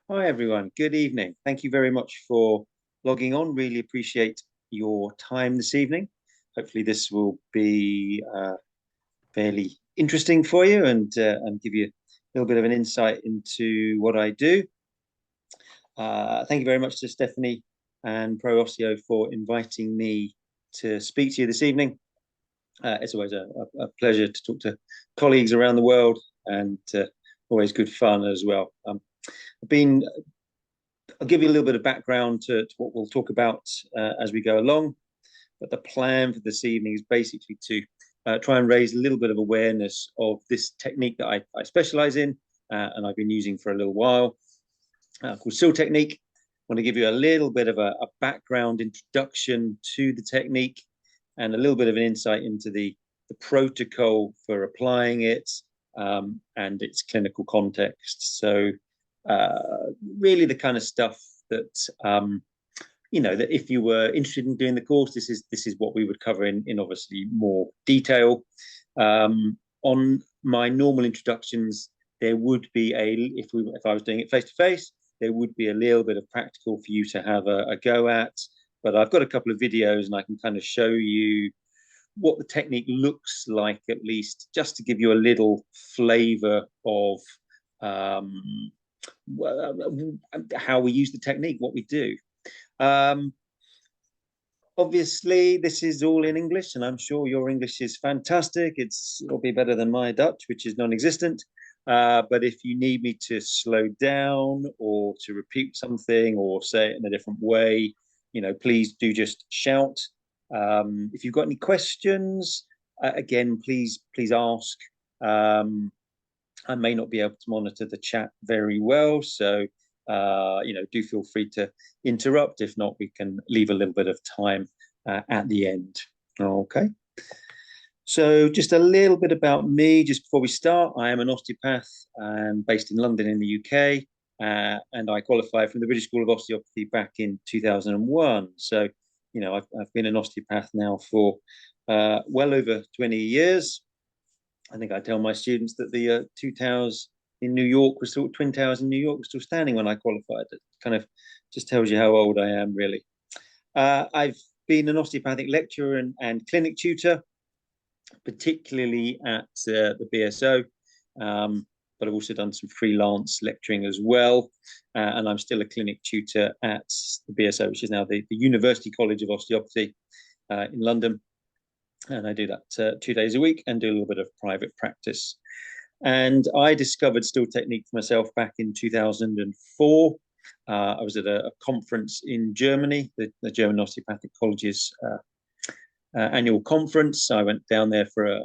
Hi, everyone. Good evening. Thank you very much for logging on. Really appreciate your time this evening. Hopefully, this will be fairly interesting for you and give you a little bit of an insight into what I do. Thank you very much to Stephanie and Pro Osteo for inviting me to speak to you this evening. It's always a pleasure to talk to colleagues around the world and always good fun as well. I've been I'll give you a little bit of background to what we'll talk about as we go along. But the plan for this evening is basically to try and raise a little bit of awareness of this technique that I specialize in and I've been using for a little while, called SIL technique. I want to give you a little bit of a background introduction to the technique and a little bit of an insight into the protocol for applying it and its clinical context. So really the kind of stuff that that if you were interested in doing the course, this is what we would cover in obviously more detail. On my normal introductions, there would be if I was doing it face to face, there would be a little bit of practical for you to have a go at. But I've got a couple of videos and I can kind of show you what the technique looks like, at least just to give you a little flavor of um, how we use the technique, what we do. Um, Obviously, this is all in English, and I'm sure your English is fantastic. It'll be better than my Dutch, which is non-existent. But if you need me to slow down or to repeat something or say it in a different way, please do just shout. If you've got any questions, again, please ask. I may not be able to monitor the chat very well, so do feel free to interrupt. If not, we can leave a little bit of time at the end. Okay. So just a little bit about me just before we start. I am an osteopath and based in London in the UK, and I qualified from the British School of Osteopathy back in 2001. So, I've been an osteopath now for well over 20 years. I think I tell my students that the two towers in New York was still Twin Towers in New York was still standing when I qualified. It kind of just tells you how old I am, really. I've been an osteopathic lecturer and clinic tutor, particularly at the BSO, but I've also done some freelance lecturing as well. And I'm still a clinic tutor at the BSO, which is now the University College of Osteopathy in London. And I do that 2 days a week and do a little bit of private practice. And I discovered still technique for myself back in 2004. I was at a conference in Germany, the German Osteopathic College's annual conference. I went down there for a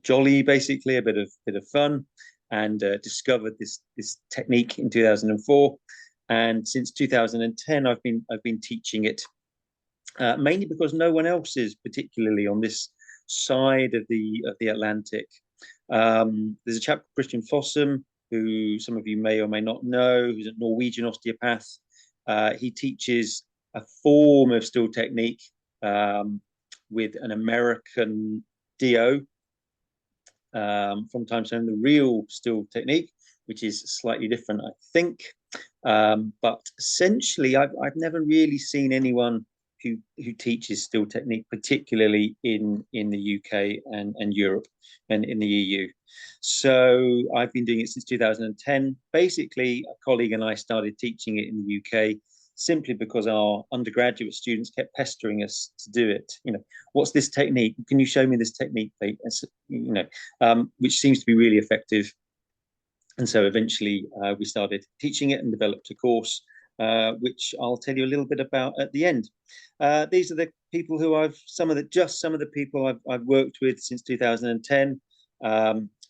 jolly, basically, a bit of fun, and discovered this technique in 2004. And since 2010, I've been teaching it mainly because no one else is particularly on this side of the Atlantic. There's a chap, Christian Fossum, who some of you may or may not know, who's a Norwegian osteopath. He teaches a form of still technique with an American DO from time to time, the real still technique, which is slightly different, I think. But essentially, I've never really seen anyone who teaches still technique, particularly in the UK and Europe and in the EU. So I've been doing it since 2010. Basically, a colleague and I started teaching it in the UK simply because our undergraduate students kept pestering us to do it. What's this technique? Can you show me this technique, please? Which seems to be really effective. And so eventually we started teaching it and developed a course, which I'll tell you a little bit about at the end. These are the people who some of the people I've worked with since 2010.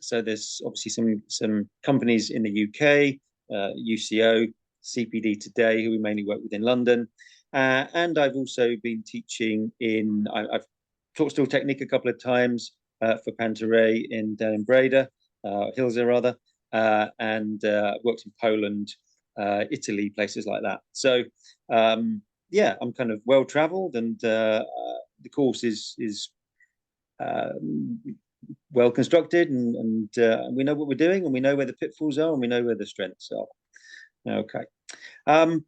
So there's obviously some companies in the UK, UCO, CPD Today, who we mainly work with in London. And I've also been teaching I've taught still technique a couple of times for Pantaray down in Breda, Hills rather, and worked in Poland, Italy, places like that. So yeah, I'm kind of well traveled, and the course is well constructed, and we know what we're doing, and we know where the pitfalls are, and we know where the strengths are. Okay. Um,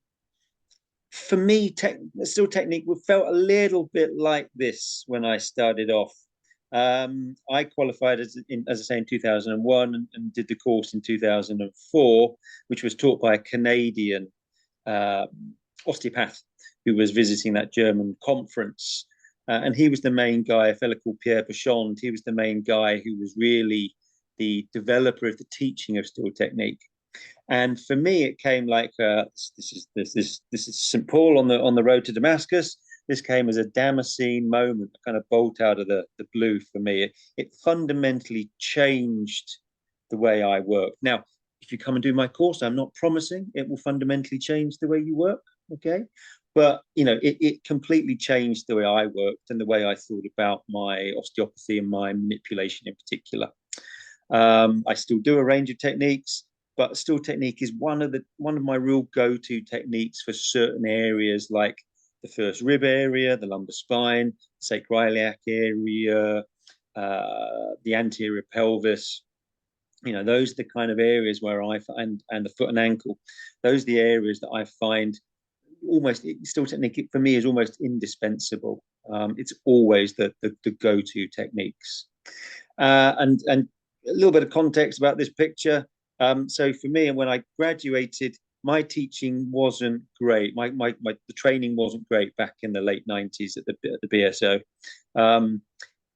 for me, still technique felt a little bit like this when I started off. I qualified as I say, in 2001 and did the course in 2004, which was taught by a Canadian uh, osteopath who was visiting that German conference. And he was the main guy, a fellow called Pierre Bachand. He was the main guy who was really the developer of the teaching of still technique. And for me, it came like this is St. Paul on the road to Damascus. This came as a Damascene moment, a kind of bolt out of the blue for me. It fundamentally changed the way I work. Now, if you come and do my course, I'm not promising it will fundamentally change the way you work. Okay. But it completely changed the way I worked and the way I thought about my osteopathy and my manipulation in particular. I still do a range of techniques, but still technique is one of my real go-to techniques for certain areas like the first rib area, the lumbar spine, sacroiliac area, the anterior pelvis. Those are the kind of areas where I find, and the foot and ankle. Those are the areas that I find almost still technique for me is almost indispensable. It's always the go-to techniques. And a little bit of context about this picture. So for me, and when I graduated, my teaching wasn't great. The training wasn't great back in the late 90s at the BSO.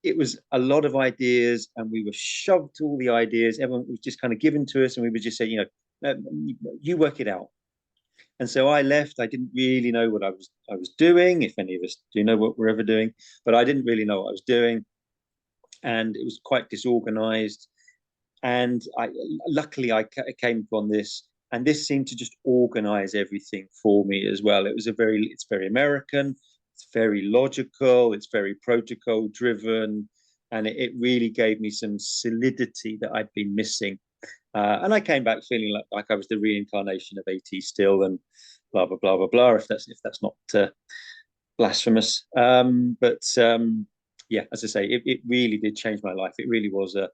It was a lot of ideas, and we were shoved all the ideas. Everyone was just kind of given to us, and we would just say, you work it out. And so I left. I didn't really know what I was doing. If any of us do know what we're ever doing, but I didn't really know what I was doing, and it was quite disorganized. And luckily I came upon this, and this seemed to just organize everything for me as well. It's very American, it's very logical, it's very protocol driven, and it really gave me some solidity that I'd been missing. And I came back feeling like I was the reincarnation of AT still, and blah blah blah blah blah. If that's not blasphemous, but yeah, as I say, it really did change my life. It really was a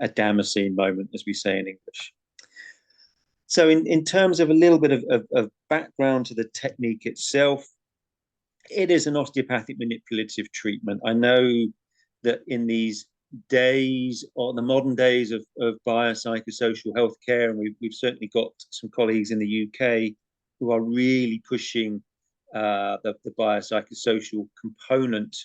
Damascene moment, as we say in English. So in terms of a little bit of background to the technique itself, it is an osteopathic manipulative treatment. I know that in these days, or the modern days of biopsychosocial healthcare, and we've certainly got some colleagues in the UK who are really pushing the biopsychosocial component.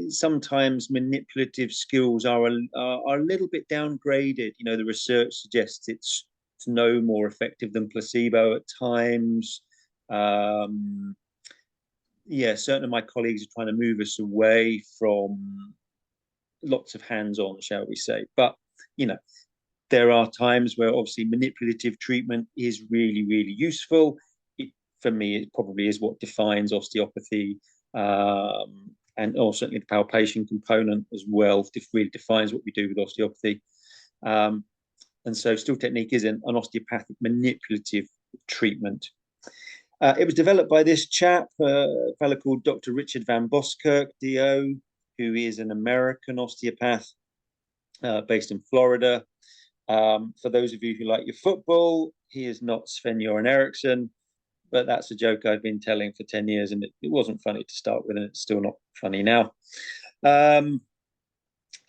Sometimes manipulative skills are a little bit downgraded. The research suggests it's no more effective than placebo at times. Certain of my colleagues are trying to move us away from lots of hands-on, shall we say. But, there are times where obviously manipulative treatment is really, really useful. For me, it probably is what defines osteopathy. And also certainly the palpation component as well really defines what we do with osteopathy. And so still technique is an osteopathic manipulative treatment. It was developed by this chap, a fellow called Dr. Richard Van Boskirk, DO, who is an American osteopath based in Florida. For those of you who like your football, he is not Sven-Göran Eriksson, but that's a joke I've been telling for 10 years, and it wasn't funny to start with, and it's still not funny now.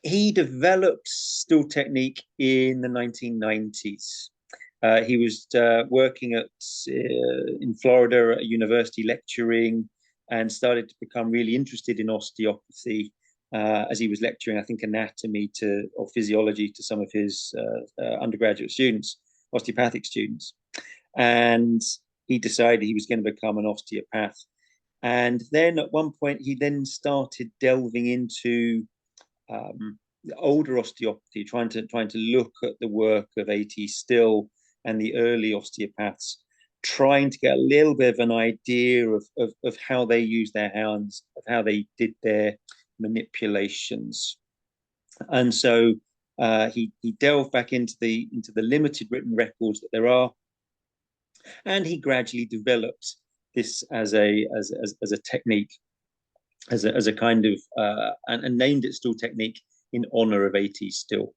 He developed still technique in the 1990s. He was working in Florida at a university lecturing, and started to become really interested in osteopathy as he was lecturing, I think, anatomy or physiology to some of his undergraduate students, osteopathic students. And he decided he was going to become an osteopath. And then at one point, he then started delving into older osteopathy, trying to look at the work of A.T. Still and the early osteopaths, trying to get a little bit of an idea of how they use their hands, of how they did their manipulations. And so he delved back into the limited written records that there are, and he gradually developed this as a technique, as a kind of and named it Still technique in honor of A.T. Still.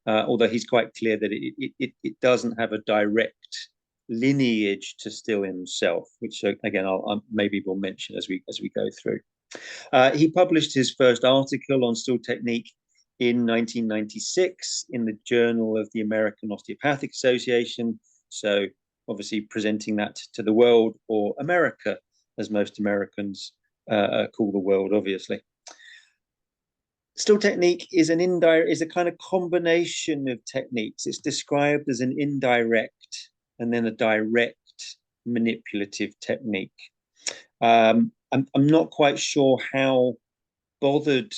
although he's quite clear that it doesn't have a direct lineage to Still himself, which again maybe we'll mention as we go through. He published his first article on Still technique in 1996 in the Journal of the American Osteopathic Association. So obviously presenting that to the world, or America, as most Americans call the world, obviously. Still technique is a kind of combination of techniques. It's described as an indirect and then a direct manipulative technique. I'm not quite sure how bothered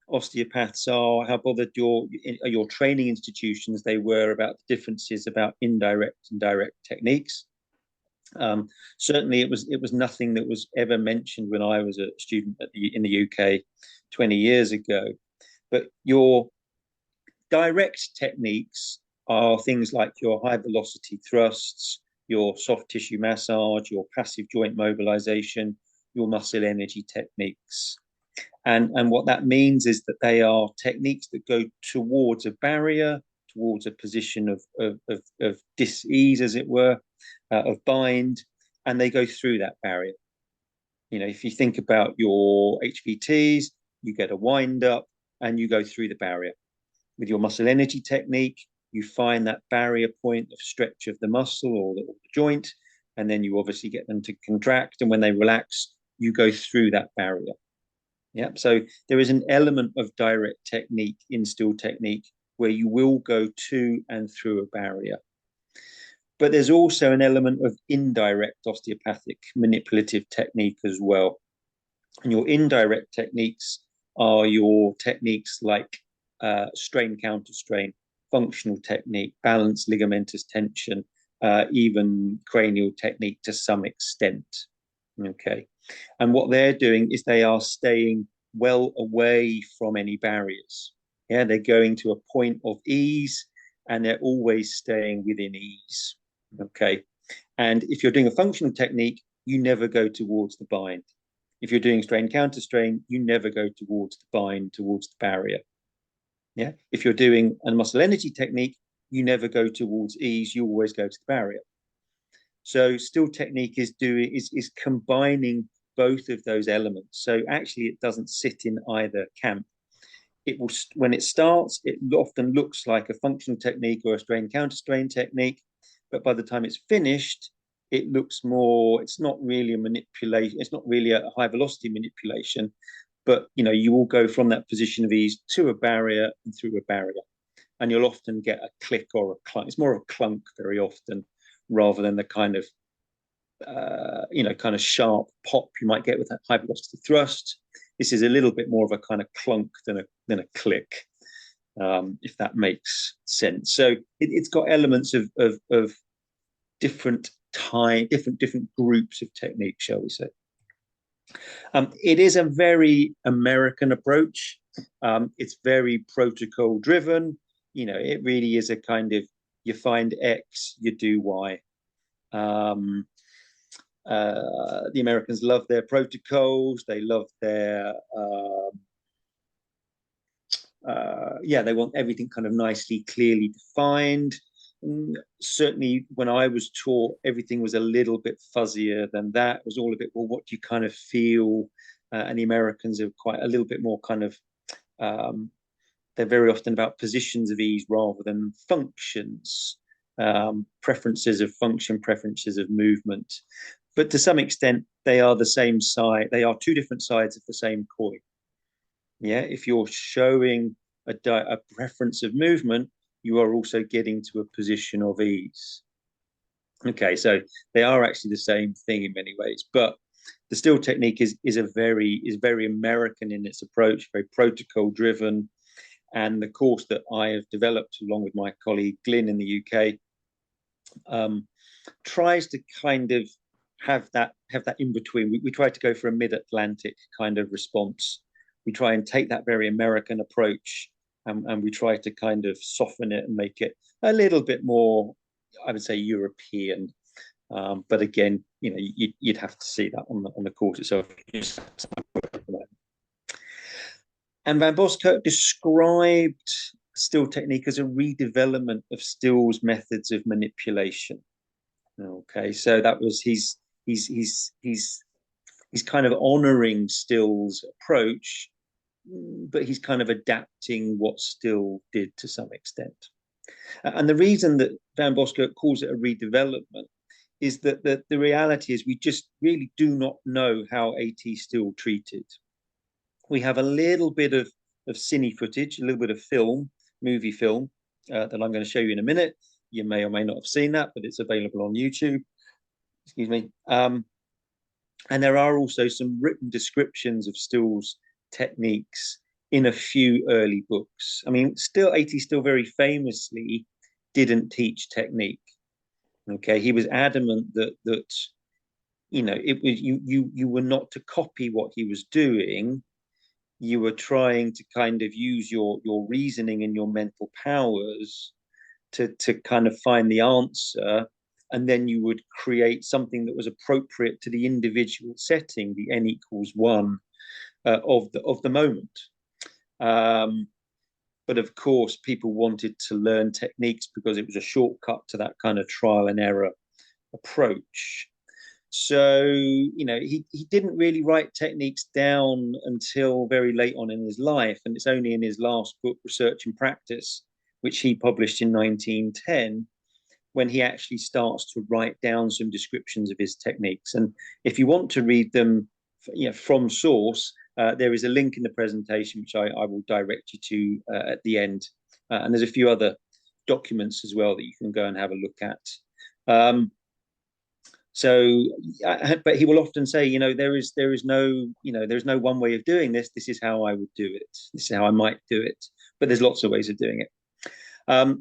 osteopaths are, how bothered your training institutions they were about the differences about indirect and direct techniques. Certainly, it was nothing that was ever mentioned when I was a student in the UK 20 years ago. But your direct techniques are things like your high velocity thrusts, your soft tissue massage, your passive joint mobilization, your muscle energy techniques. And what that means is that they are techniques that go towards a barrier, towards a position of dis-ease, as it were, of bind, and they go through that barrier. If you think about your HVTs, you get a wind up and you go through the barrier. With your muscle energy technique, you find that barrier point of stretch of the muscle or the joint, and then you obviously get them to contract. And when they relax, you go through that barrier. Yeah. So there is an element of direct technique in Still technique where you will go to and through a barrier. But there's also an element of indirect osteopathic manipulative technique as well. And your indirect techniques are your techniques like strain, counter strain, functional technique, balance, ligamentous tension, even cranial technique to some extent. Okay. And what they're doing is they are staying well away from any barriers. Yeah, they're going to a point of ease and they're always staying within ease. Okay. And if you're doing a functional technique, you never go towards the bind. If you're doing strain counter strain, you never go towards the bind, towards the barrier. Yeah. If you're doing a muscle energy technique, you never go towards ease, you always go to the barrier. So Still technique is combining both of those elements. So actually it doesn't sit in either camp. It will, when it starts, it often looks like a functional technique or a strain counter strain technique, but by the time it's finished, it looks more, it's not really a manipulation, it's not really a high velocity manipulation, but you will go from that position of ease to a barrier and through a barrier. And you'll often get a click or a clunk. It's more of a clunk very often, rather than the kind of kind of sharp pop you might get with that high velocity thrust. This is a little bit more of a kind of clunk than a click, if that makes sense. So it's got elements of different groups of techniques, shall we say. It is a very American approach. It's very protocol driven. It really is a kind of, you find X, you do Y. The Americans love their protocols. They love their they want everything kind of nicely, clearly defined. Certainly when I was taught, everything was a little bit fuzzier than that. It was all a bit, well, what do you kind of feel? And the Americans are quite a little bit more kind of, they're very often about positions of ease rather than functions, preferences of function, preferences of movement. But to some extent, they are the same side. They are two different sides of the same coin. Yeah, if you're showing a preference of movement, you are also getting to a position of ease. Okay, so they are actually the same thing in many ways, but the Still technique is very American in its approach, very protocol driven. And the course that I have developed along with my colleague Glyn in the UK tries to kind of have that in between. We try to go for a mid-Atlantic kind of response. We try and take that very American approach, and we try to kind of soften it and make it a little bit more, I would say, European. But again, you'd have to see that on the course itself. And Van Boschkerk described still technique as a redevelopment of Still's methods of manipulation. Okay, so that was he's kind of honoring Still's approach, but he's kind of adapting what Still did to some extent. And the reason that Van Boskirk calls it a redevelopment is that the reality is we just really do not know how A.T. Still treated. We have a little bit of cine footage, a little bit of film, movie film, that I'm going to show you in a minute. You may or may not have seen that, but it's available on YouTube. Excuse me. And there are also some written descriptions of Still's techniques in a few early books. I mean, A.T. Still very famously didn't teach technique. Okay, he was adamant that it was you were not to copy what he was doing. You were trying to kind of use your reasoning and your mental powers to kind of find the answer, and then you would create something that was appropriate to the individual setting, the n=1 of the moment. But of course, people wanted to learn techniques because it was a shortcut to that kind of trial and error approach. So, he didn't really write techniques down until very late on in his life. And it's only in his last book, Research and Practice, which he published in 1910, when he actually starts to write down some descriptions of his techniques. And if you want to read them from source, there is a link in the presentation, which I will direct you to at the end. And there's a few other documents as well that you can go and have a look at. But he will often say, there is no one way of doing this. This is how I would do it. This is how I might do it. But there's lots of ways of doing it.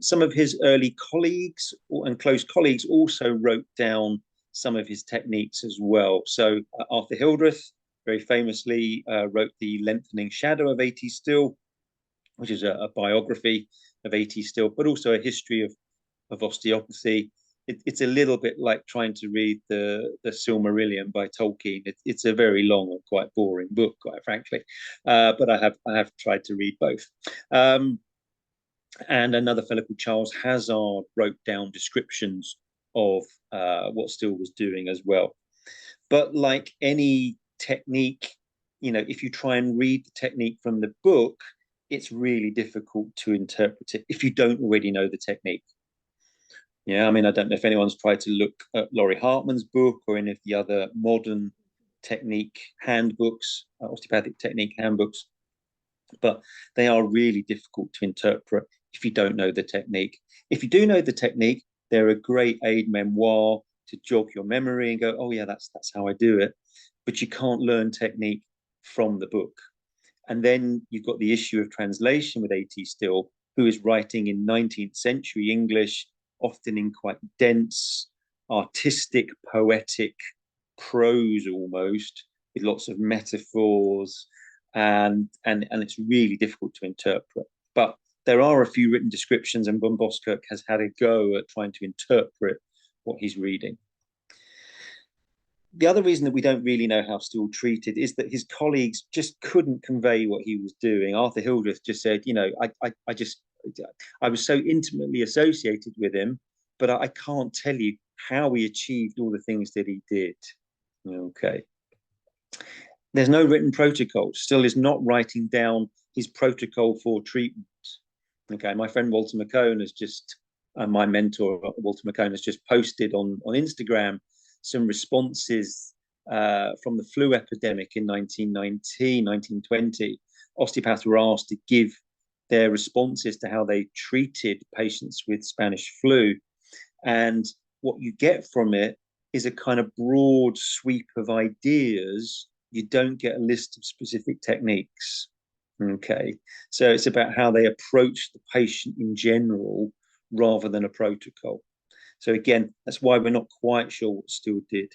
Some of his early colleagues and close colleagues also wrote down some of his techniques as well. So Arthur Hildreth very famously wrote The Lengthening Shadow of A.T. Still, which is a biography of A.T. Still, but also a history of osteopathy. It's a little bit like trying to read the Silmarillion by Tolkien. It's a very long and quite boring book, quite frankly. But I have tried to read both. And another fellow called Charles Hazard wrote down descriptions of what Still was doing as well. But like any technique, if you try and read the technique from the book, it's really difficult to interpret it if you don't already know the technique. Yeah, I mean, I don't know if anyone's tried to look at Laurie Hartman's book or any of the other modern technique handbooks, osteopathic technique handbooks, but they are really difficult to interpret if you don't know the technique. If you do know the technique, they're a great aid memoir to jog your memory and go, oh yeah, that's how I do it. But you can't learn technique from the book. And then you've got the issue of translation with A.T. Still, who is writing in 19th century English, often in quite dense, artistic, poetic prose almost, with lots of metaphors, and it's really difficult to interpret. But there are a few written descriptions, and Van Boskirk has had a go at trying to interpret what he's reading. The other reason that we don't really know how Still treated is that his colleagues just couldn't convey what he was doing. Arthur Hildreth just said, I was so intimately associated with him, but I can't tell you how he achieved all the things that he did. Okay. There's no written protocol. Still is not writing down his protocol for treatment. Okay, my friend Walter McCone has just, my mentor Walter McCone has just posted on Instagram some responses from the flu epidemic in 1919, 1920. Osteopaths were asked to give their responses to how they treated patients with Spanish flu. And what you get from it is a kind of broad sweep of ideas. You don't get a list of specific techniques. Okay, so it's about how they approach the patient in general rather than a protocol. So again, that's why we're not quite sure what Still did.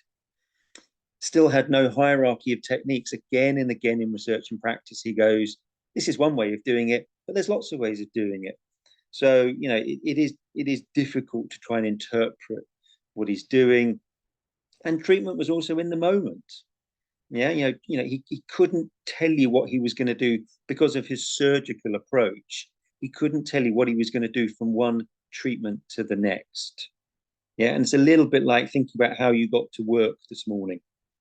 Still had no hierarchy of techniques. Again and again in Research and Practice, he goes, this is one way of doing it, but there's lots of ways of doing it. So, it is difficult to try and interpret what he's doing. And treatment was also in the moment. Yeah, he couldn't tell you what he was going to do because of his surgical approach. he couldn't tell you what he was going to do from one treatment to the next. Yeah, and it's a little bit like thinking about how you got to work this morning.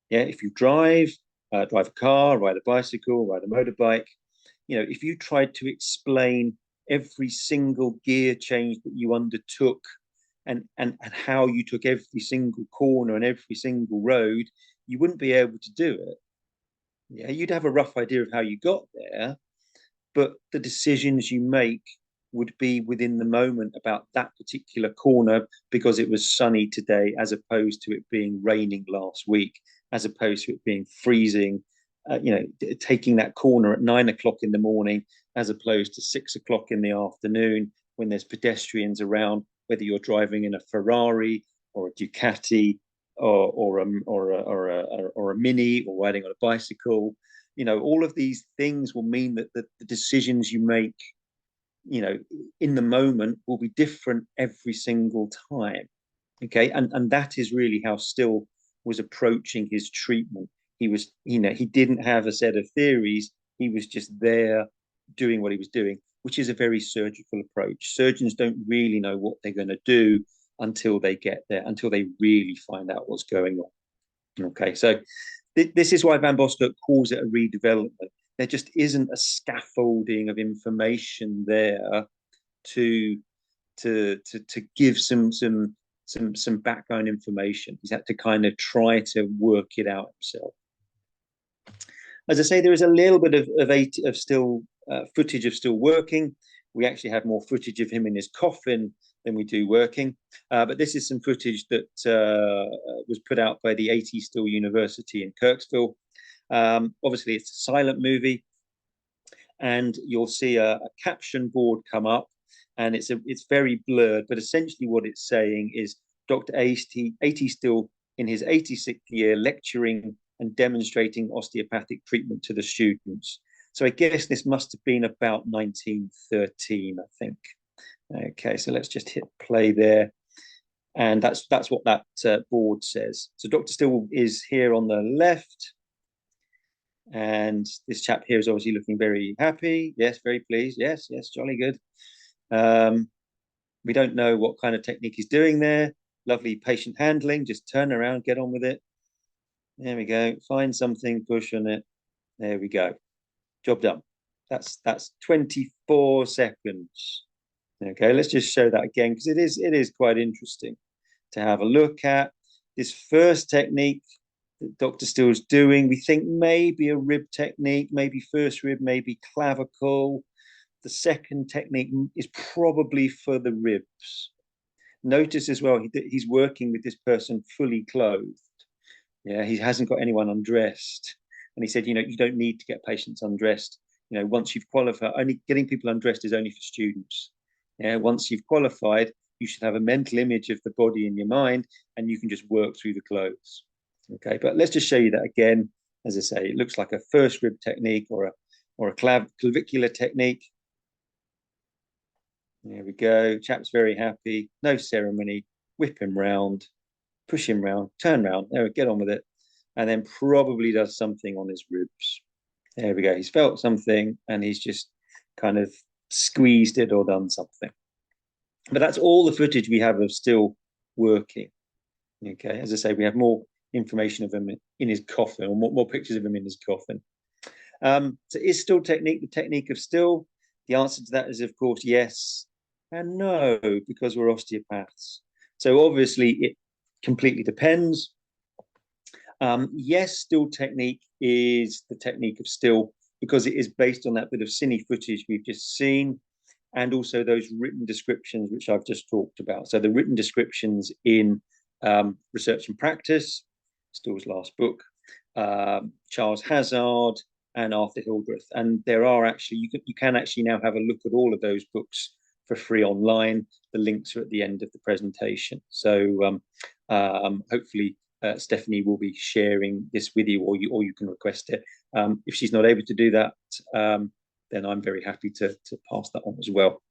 Yeah, if you drive a car, ride a bicycle, ride a motorbike, if you tried to explain every single gear change that you undertook and how you took every single corner and every single road, you wouldn't be able to do it. Yeah, you'd have a rough idea of how you got there, but the decisions you make would be within the moment about that particular corner because it was sunny today, as opposed to it being raining last week, as opposed to it being freezing, taking that corner at 9 o'clock in the morning, as opposed to 6 o'clock in the afternoon when there's pedestrians around, whether you're driving in a Ferrari or a Ducati or a Mini or riding on a bicycle. All of these things will mean that the decisions you make, in the moment will be different every single time. Okay. And that is really how Still was approaching his treatment. He didn't have a set of theories. He was just there doing what he was doing, which is a very surgical approach. Surgeons don't really know what they're going to do until they get there, until they really find out what's going on. Okay. So this is why Van Boskirk calls it a redevelopment. There just isn't a scaffolding of information there to give some background information. He's had to kind of try to work it out himself. As I say, there is a little bit of still footage of Still working. We actually have more footage of him in his coffin than we do working. But this is some footage that was put out by the Edis Still University in Kirksville. Obviously, it's a silent movie, and you'll see a caption board come up, and it's very blurred. But essentially, what it's saying is Dr. Edis Still in his 86th year lecturing and demonstrating osteopathic treatment to the students. So I guess this must have been about 1913, I think. Okay, so let's just hit play there. And that's what that board says. So Dr. Still is here on the left. And this chap here is obviously looking very happy. Yes, very pleased. Yes, jolly good. We don't know what kind of technique he's doing there. Lovely patient handling. Just turn around, get on with it. There we go. Find something, push on it. There we go. Job done. That's 24 seconds. Okay, let's just show that again because it is quite interesting to have a look at. This first technique that Dr. Still's doing, we think maybe a rib technique, maybe first rib, maybe clavicle. The second technique is probably for the ribs. Notice as well, he's working with this person fully clothed. Yeah, he hasn't got anyone undressed. And he said, you don't need to get patients undressed. Once you've qualified, only getting people undressed is only for students. Yeah, once you've qualified, you should have a mental image of the body in your mind, and you can just work through the clothes. Okay, but let's just show you that again. As I say, it looks like a first rib technique or a clavicular technique. There we go. Chap's very happy. No ceremony. Whip him round, push him round, turn round. There, get on with it, and then probably does something on his ribs. There we go. He's felt something, and he's just kind of squeezed it or done something. But that's all the footage we have of Still working. Okay, as I say, we have more information of him in his coffin, or more pictures of him in his coffin. So is Still technique the technique of Still? The answer to that is, of course, yes and no, because we're osteopaths. So obviously, it completely depends. Yes, Still technique is the technique of Still because it is based on that bit of cine footage we've just seen, and also those written descriptions which I've just talked about. So the written descriptions in Research and Practice, Still's last book, Charles Hazard, and Arthur Hildreth. And there are actually, you can actually now have a look at all of those books for free online. The links are at the end of the presentation. So hopefully Stephanie will be sharing this with you, or you can request it. If she's not able to do that, then I'm very happy to pass that on as well.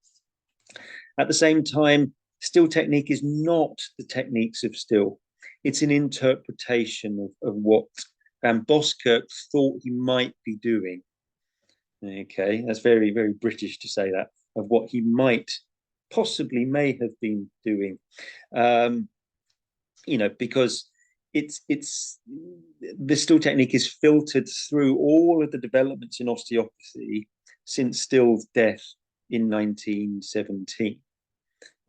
At the same time, Still technique is not the techniques of Still. It's an interpretation of what Van Boskirk thought he might be doing. Okay, that's very, very British to say that. of what he might may have been doing. Um, because it's the Still technique is filtered through all of the developments in osteopathy since Still's death in 1917.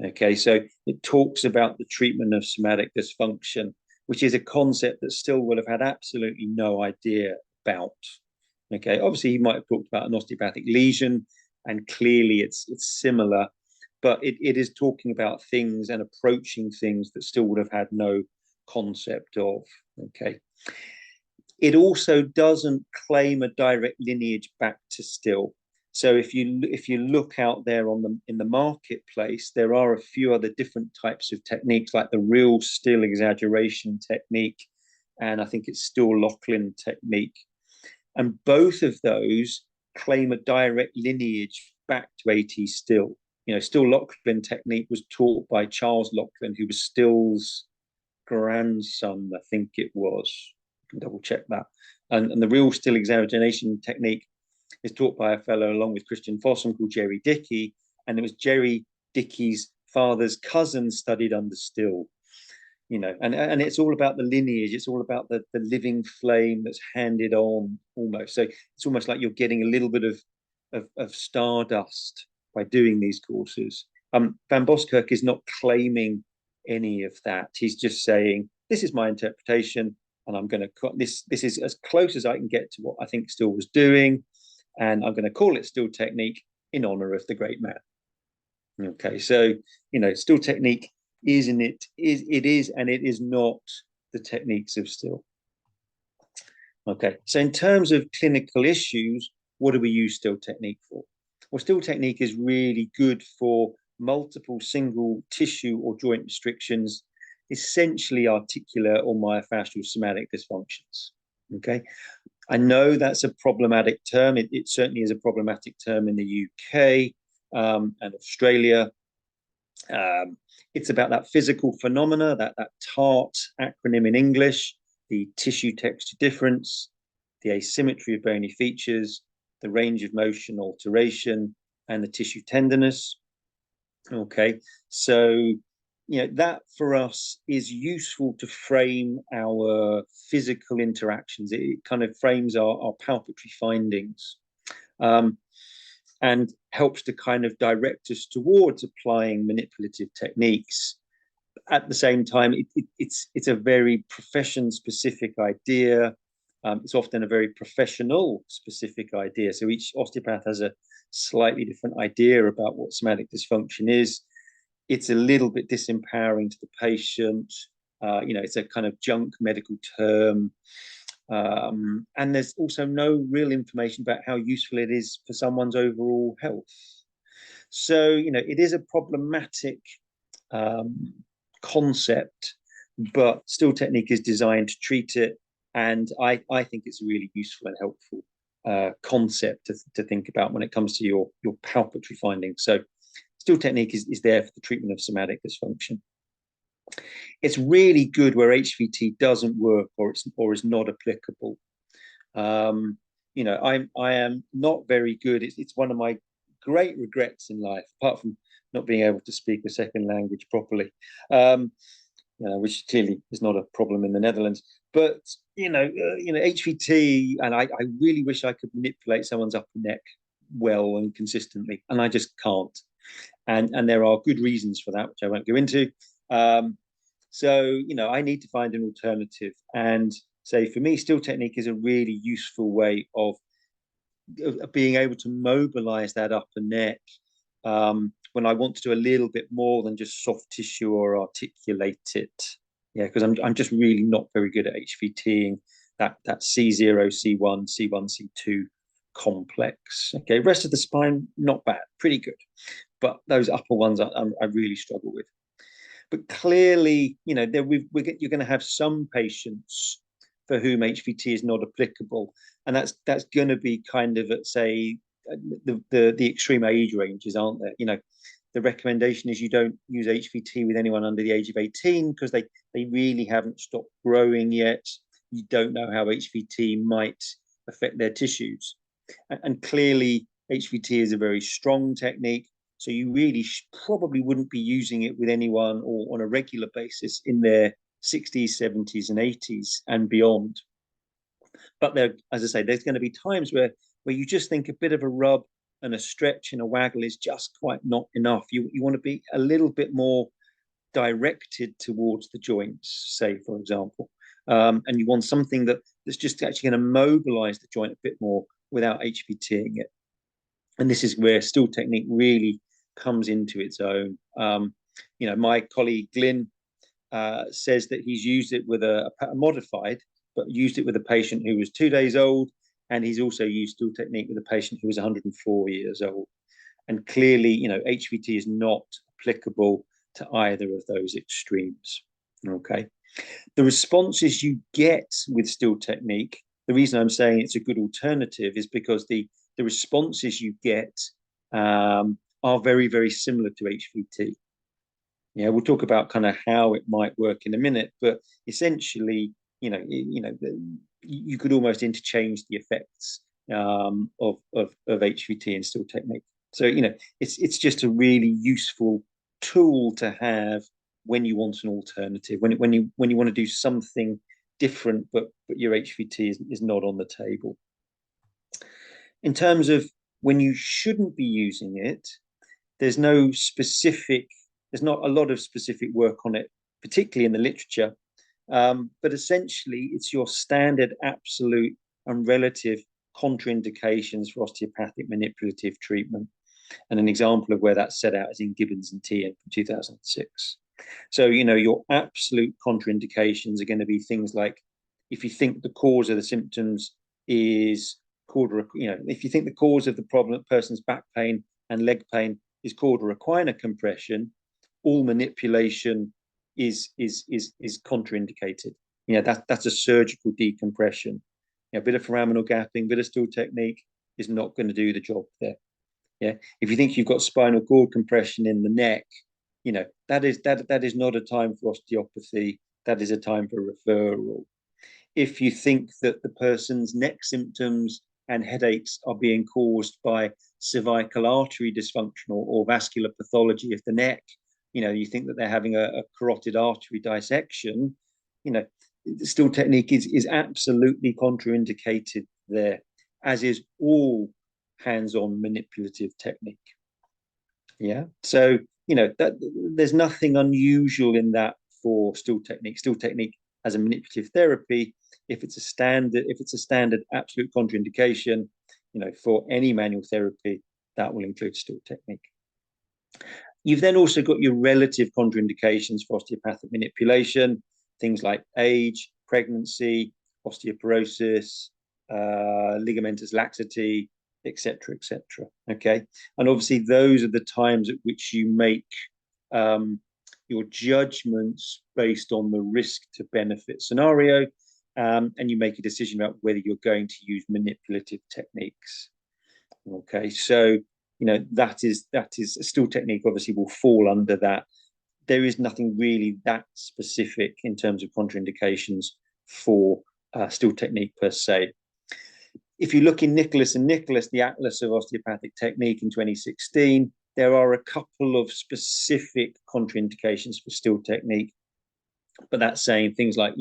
Okay, so it talks about the treatment of somatic dysfunction, which is a concept that Still would have had absolutely no idea about. Okay, obviously he might have talked about an osteopathic lesion, and clearly it's similar, but it is talking about things and approaching things that Still would have had no concept of. Okay, it also doesn't claim a direct lineage back to Still. So if you look out there in the marketplace, there are a few other different types of techniques, like the real Still exaggeration technique, and I think it's Still Lachlan technique. And both of those claim a direct lineage back to A.T. Still. Still Lachlan technique was taught by Charles Lachlan, who was Still's grandson, I think it was. I can double check that. And the real Still exaggeration technique is taught by a fellow along with Christian Fossum called Jerry Dickey. And it was Jerry Dickey's father's cousin studied under Still. And it's all about the lineage. It's all about the living flame that's handed on almost. So it's almost like you're getting a little bit of stardust by doing these courses. Van Boskirk is not claiming any of that. He's just saying, this is my interpretation, and I'm going to this is as close as I can get to what I think Still was doing, and I'm going to call it Still technique in honor of the great man. Okay, so Still technique is and it is not the techniques of Still. Okay, so in terms of clinical issues, what do we use Still technique for? Well, Still technique is really good for multiple single tissue or joint restrictions, essentially articular or myofascial somatic dysfunctions. Okay, I know that's a problematic term. It certainly is a problematic term in the UK and Australia. It's about that physical phenomena, that TART acronym in English, the tissue texture difference, the asymmetry of bony features, the range of motion alteration, and the tissue tenderness. Okay, so that for us is useful to frame our physical interactions. It kind of frames our palpatory findings. And helps to kind of direct us towards applying manipulative techniques. At the same time, it's a very profession-specific idea. It's often a very professional-specific idea. So each osteopath has a slightly different idea about what somatic dysfunction is. It's a little bit disempowering to the patient. It's a kind of junk medical term. And there's also no real information about how useful it is for someone's overall health. So, it is a problematic concept, but Still technique is designed to treat it. And I think it's a really useful and helpful concept to think about when it comes to your palpatory findings. So Still technique is there for the treatment of somatic dysfunction. It's really good where HVT doesn't work or is not applicable. I am not very good. It's one of my great regrets in life, apart from not being able to speak a second language properly, which clearly is not a problem in the Netherlands. But HVT, and I really wish I could manipulate someone's upper neck well and consistently, and I just can't. And there are good reasons for that, which I won't go into. So, I need to find an alternative. And say for me, Still technique is a really useful way of being able to mobilize that upper neck when I want to do a little bit more than just soft tissue or articulate it. Yeah, because I'm just really not very good at HVTing that C0, C1, C1, C2 complex. Okay, rest of the spine, not bad, pretty good. But those upper ones I really struggle with. But clearly, you're going to have some patients for whom HVT is not applicable, and that's going to be kind of at, say, the extreme age ranges, aren't there? The recommendation is you don't use HVT with anyone under the age of 18 because they really haven't stopped growing yet. You don't know how HVT might affect their tissues, and clearly HVT is a very strong technique. So you really probably wouldn't be using it with anyone or on a regular basis in their 60s, 70s, and 80s and beyond. But there, as I say, there's going to be times where you just think a bit of a rub and a stretch and a waggle is just quite not enough. You want to be a little bit more directed towards the joints, say, for example. And you want something that's just actually going to mobilize the joint a bit more without HPTing it. And this is where still technique really comes into its own. My colleague Glyn says that he's used it with a modified, but used it with a patient who was 2 days old, and he's also used still technique with a patient who was 104 years old. And clearly, HPT is not applicable to either of those extremes. Okay. The responses you get with still technique, the reason I'm saying it's a good alternative is because the responses you get are very, very similar to HPT. Yeah, we'll talk about kind of how it might work in a minute, but essentially, you could almost interchange the effects of HPT and still technique. So it's just a really useful tool to have when you want an alternative, when you want to do something different, but your HPT is not on the table. In terms of when you shouldn't be using it, there's not a lot of specific work on it, particularly in the literature. But essentially, it's your standard absolute and relative contraindications for osteopathic manipulative treatment. And an example of where that's set out is in Gibbons and Tien from 2006. So, your absolute contraindications are going to be things like if you think the cause of the symptoms is if you think the cause of the person's back pain and leg pain is caudal equina compression, all manipulation is contraindicated. That's a surgical decompression. A bit of foraminal gapping, bit of still technique is not going to do the job there. Yeah. If you think you've got spinal cord compression in the neck, that is not a time for osteopathy. That is a time for referral. If you think that the person's neck symptoms and headaches are being caused by cervical artery dysfunction or vascular pathology of the neck, you think that they're having a carotid artery dissection, still technique is absolutely contraindicated there, as is all hands-on manipulative technique. Yeah. So, there's nothing unusual in that for still technique. Still technique as a manipulative therapy, if it's a standard absolute contraindication, for any manual therapy, that will include still technique. You've then also got your relative contraindications for osteopathic manipulation, things like age, pregnancy, osteoporosis, ligamentous laxity, etc., etc. Okay, and obviously those are the times at which you make your judgments based on the risk to benefit scenario, and you make a decision about whether you're going to use manipulative techniques. Okay, so that is still technique obviously will fall under that. There is nothing really that specific in terms of contraindications for still technique per se. If you look in Nicholas and Nicholas, the Atlas of Osteopathic Technique in 2016, there are a couple of specific contraindications for still technique, but that's saying things like,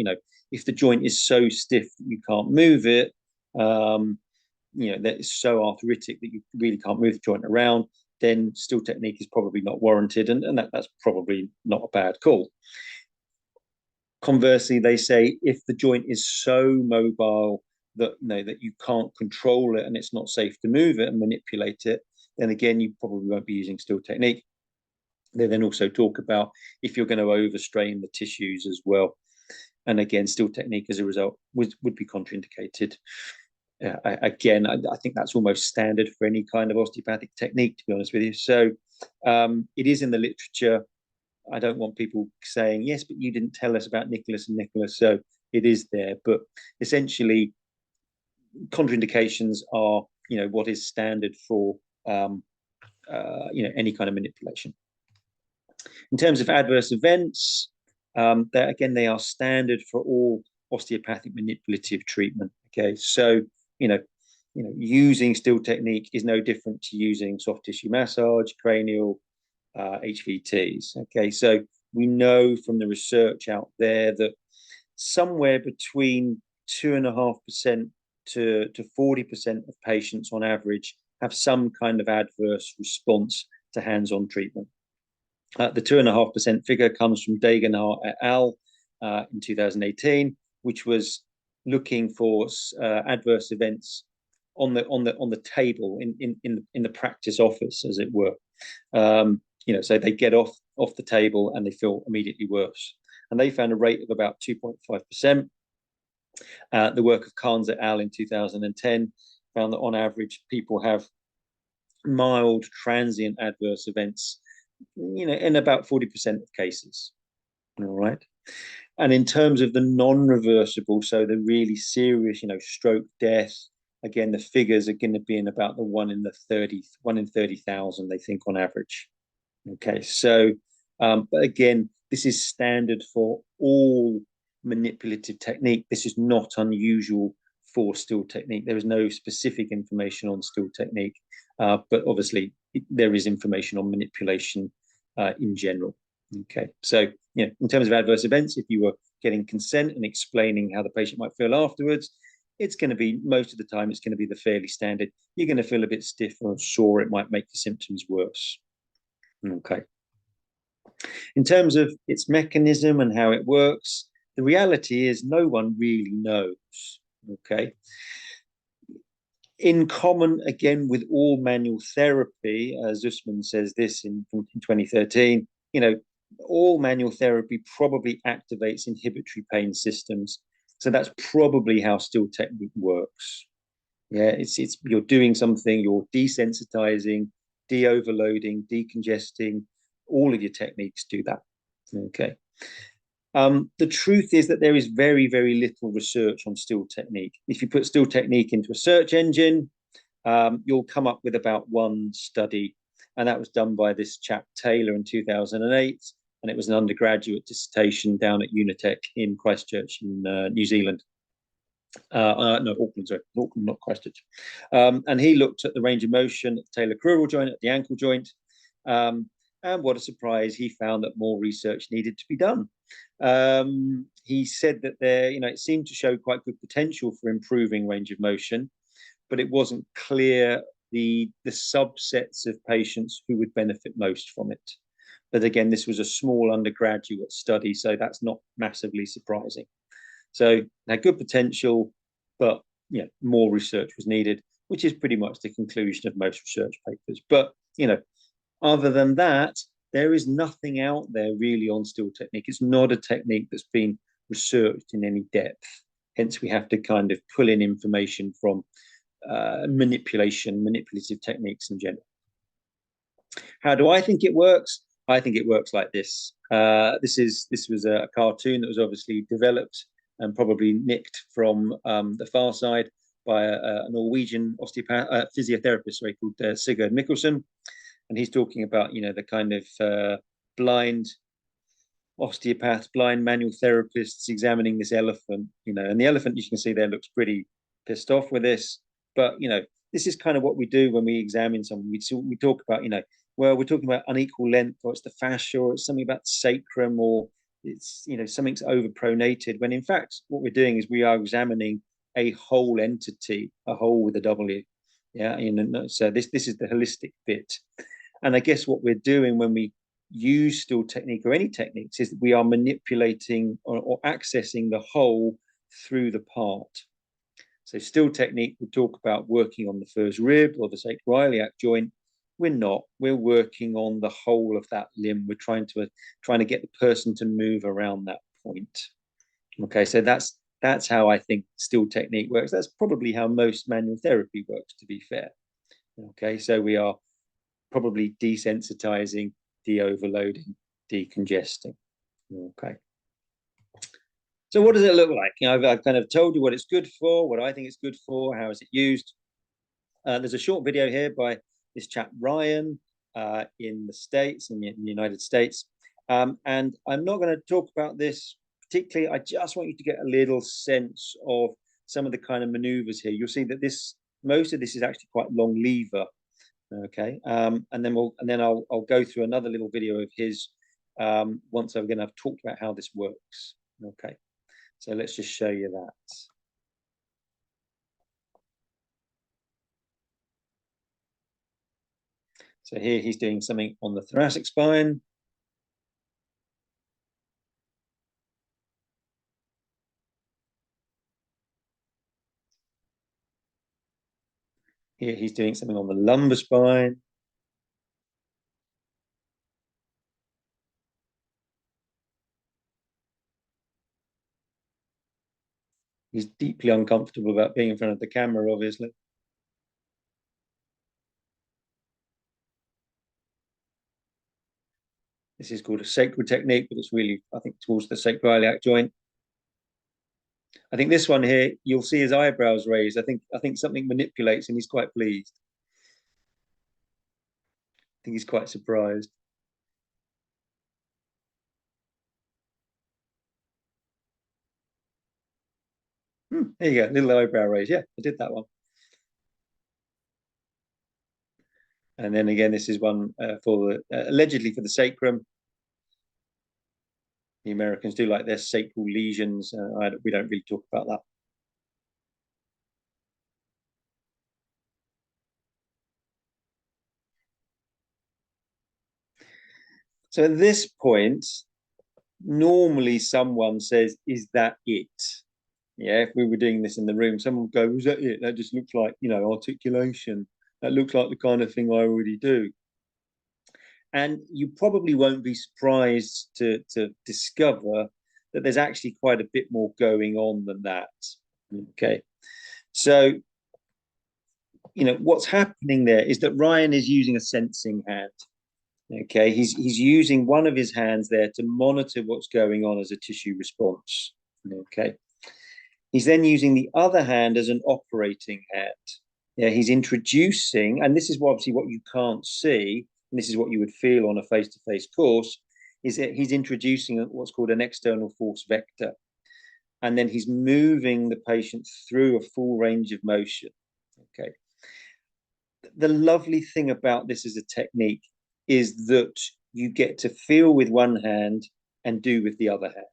if the joint is so stiff that you can't move it, that is so arthritic that you really can't move the joint around, then still technique is probably not warranted, and that's probably not a bad call. Conversely, they say if the joint is so mobile that that you can't control it and it's not safe to move it and manipulate it, then again you probably won't be using still technique. They then also talk about if you're going to overstrain the tissues as well, and again still technique as a result would be contraindicated. Again, I think that's almost standard for any kind of osteopathic technique, to be honest with you. So it is in the literature. I don't want people saying, yes, but you didn't tell us about Nicholas and Nicholas. So it is there. But essentially, contraindications are, what is standard for, any kind of manipulation. In terms of adverse events, again, they are standard for all osteopathic manipulative treatment. Okay, so using still technique is no different to using soft tissue massage, cranial, HVTs. Okay, so we know from the research out there that somewhere between 2.5% to 40% of patients on average have some kind of adverse response to hands-on treatment. The 2.5% figure comes from Degenhardt et al. In 2018, which was looking for adverse events on the table in the practice office, as it were. So they get off the table and they feel immediately worse. And they found a rate of about 2.5%. The work of Carnes et al. In 2010 found that on average, people have mild transient adverse events, in about 40% of cases. All right. And in terms of the non-reversible, so the really serious, stroke, death, again, the figures are going to be in about the 1 in 30,000, they think, on average. Okay, so, but again, this is standard for all manipulative technique. This is not unusual for still technique. There is no specific information on still technique, but obviously there is information on manipulation in general. Okay, so in terms of adverse events, if you were getting consent and explaining how the patient might feel afterwards, it's going to be, most of the time, it's going to be the fairly standard. You're going to feel a bit stiff or sore. It might make the symptoms worse. Okay. In terms of its mechanism and how it works, the reality is no one really knows. Okay. In common, again, with all manual therapy, Zussman says this in 2013, all manual therapy probably activates inhibitory pain systems. So that's probably how still technique works. Yeah, it's you're doing something, you're desensitizing, de-overloading, decongesting. All of your techniques do that. Okay. The truth is that there is very, very little research on still technique. If you put still technique into a search engine, you'll come up with about one study, and that was done by this chap Taylor in 2008, and it was an undergraduate dissertation down at Unitec in Christchurch in New Zealand. No, Auckland, sorry, Auckland, not Christchurch. And he looked at the range of motion at the talar-crural joint, at the ankle joint, and what a surprise, he found that more research needed to be done. He said that it seemed to show quite good potential for improving range of motion, but it wasn't clear the subsets of patients who would benefit most from it. But again, this was a small undergraduate study, so that's not massively surprising. So had good potential, but more research was needed, which is pretty much the conclusion of most research papers. But other than that, there is nothing out there really on still technique. It's not a technique that's been researched in any depth. Hence, we have to kind of pull in information from manipulative techniques in general. How do I think it works? I think it works like this. This was a cartoon that was obviously developed and probably nicked from the far side by a Norwegian physiotherapist, called Sigurd Mikkelsen. And he's talking about, the kind of blind osteopaths, blind manual therapists examining this elephant, and the elephant, you can see there, looks pretty pissed off with this. But, this is kind of what we do when we examine someone. We talk about, well, we're talking about unequal length, or it's the fascia, or it's something about sacrum, or it's, something's overpronated, when in fact, what we're doing is we are examining a whole entity, a whole with a W. Yeah, so this is the holistic bit. And I guess what we're doing when we use still technique or any techniques is that we are manipulating or accessing the whole through the part. So still technique, we talk about working on the first rib or the sacroiliac joint. We're not. We're working on the whole of that limb. We're trying to get the person to move around that point. Okay, so that's how I think still technique works. That's probably how most manual therapy works, to be fair. Okay, so we are probably desensitizing, de-overloading, decongesting. Okay. So what does it look like? I've kind of told you what it's good for, what I think it's good for, how is it used. There's a short video here by this chap Ryan in the States, in the United States. And I'm not going to talk about this particularly. I just want you to get a little sense of some of the kind of maneuvers here. You'll see that this Most of this is actually quite long lever. Okay, and then I'll go through another little video of his once I'm going to have talked about how this works. Okay, so let's just show you that. So here he's doing something on the thoracic spine. Here he's doing something on the lumbar spine. He's deeply uncomfortable about being in front of the camera, obviously. This is called a sacral technique, but it's really, I think, towards the sacroiliac joint. I think this one here, you'll see his eyebrows raised. I think something manipulates him. He's quite pleased. I think he's quite surprised. There you go, little eyebrow raise. Yeah, I did that one. And then again, this is one for the allegedly for the sacrum. The Americans do like their sacral lesions. We don't really talk about that. So at this point, normally someone says, "Is that it?" Yeah, if we were doing this in the room, someone would go, "Was that it? That just looks like, articulation. That looks like the kind of thing I already do." And you probably won't be surprised to discover that there's actually quite a bit more going on than that. Okay. So, what's happening there is that Ryan is using a sensing hand. Okay. He's using one of his hands there to monitor what's going on as a tissue response. Okay. He's then using the other hand as an operating hand. Yeah, he's introducing, and this is obviously what you can't see, and this is what you would feel on a face-to-face course, is that he's introducing what's called an external force vector. And then he's moving the patient through a full range of motion. Okay. The lovely thing about this as a technique is that you get to feel with one hand and do with the other hand.